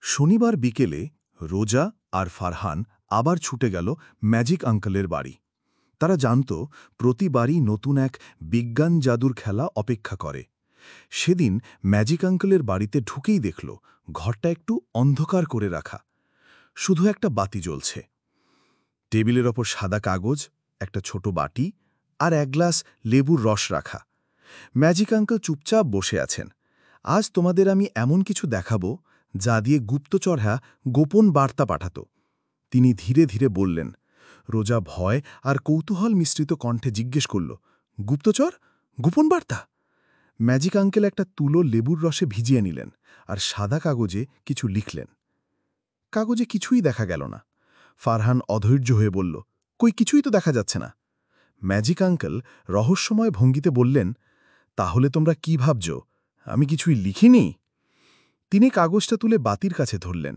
শনিবার বিকেলে রোজা আর ফারহান আবার ছুটে গেল ম্যাজিক আঙ্কেলের বাড়ি। তারা জানত প্রতিবারই নতুন এক বিজ্ঞান জাদুর খেলা অপেক্ষা করে। সেদিন ম্যাজিক আঙ্কেলের বাড়িতে ঢুকেই দেখল ঘরটা একটু অন্ধকার করে রাখা, শুধু একটা বাতি জ্বলছে। টেবিলের ওপর সাদা কাগজ, একটা ছোট বাটি আর এক গ্লাস লেবুর রস রাখা। ম্যাজিক আঙ্কেল চুপচাপ বসে আছেন। আজ তোমাদের আমি এমন কিছু দেখাবো যা দিয়ে গুপ্তচররা গোপন বার্তা পাঠাত, তিনি ধীরে ধীরে বললেন। রোজা ভয় আর কৌতূহল মিশ্রিত কণ্ঠে জিজ্ঞেস করল, গুপ্তচর? গোপন বার্তা? ম্যাজিক আঙ্কেল একটা তুলো লেবুর রসে ভিজিয়ে নিলেন আর সাদা কাগজে কিছু লিখলেন। কাগজে কিছুই দেখা গেল না। ফারহান অধৈর্য হয়ে বলল, কই, কিছুই তো দেখা যাচ্ছে না। ম্যাজিক আঙ্কেল রহস্যময় ভঙ্গিতে বললেন, তাহলে তোমরা কি ভাবছ আমি কিছুই লিখিনি? তিনি কাগজটা তুলে বাতির কাছে ধরলেন।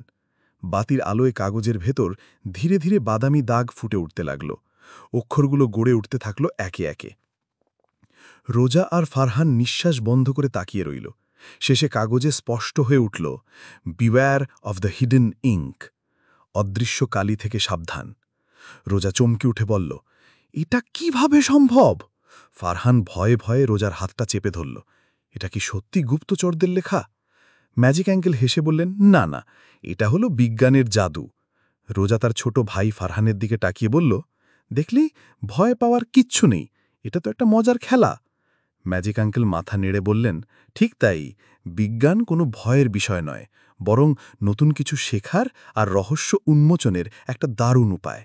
বাতির আলোয় কাগজের ভেতর ধীরে ধীরে বাদামি দাগ ফুটে উঠতে লাগল। অক্ষরগুলো গড়ে উঠতে থাকল একে একে। রোজা আর ফারহান নিঃশ্বাস বন্ধ করে তাকিয়ে রইল। শেষে কাগজে স্পষ্ট হয়ে উঠল, beware of the hidden ink, অদৃশ্য কালি থেকে সাবধান। রোজা চমকে উঠে বলল, এটা কিভাবে সম্ভব? ফারহান ভয়ে ভয়ে রোজার হাতটা চেপে ধরল। এটা কি সত্যি গুপ্তচরদের লেখা? ম্যাজিক অ্যাঙ্কেল হেসে বললেন, না না, এটা হলো বিজ্ঞানের জাদু। রোজা তার ছোট ভাই ফারহানের দিকে তাকিয়ে বলল, দেখলি, ভয় পাওয়ার কিচ্ছু নেই, এটা তো একটা মজার খেলা। ম্যাজিক আঙ্কেল মাথা নেড়ে বললেন, ঠিক তাই, বিজ্ঞান কোনো ভয়ের বিষয় নয়, বরং নতুন কিছু শেখার আর রহস্য উন্মোচনের একটা দারুণ উপায়।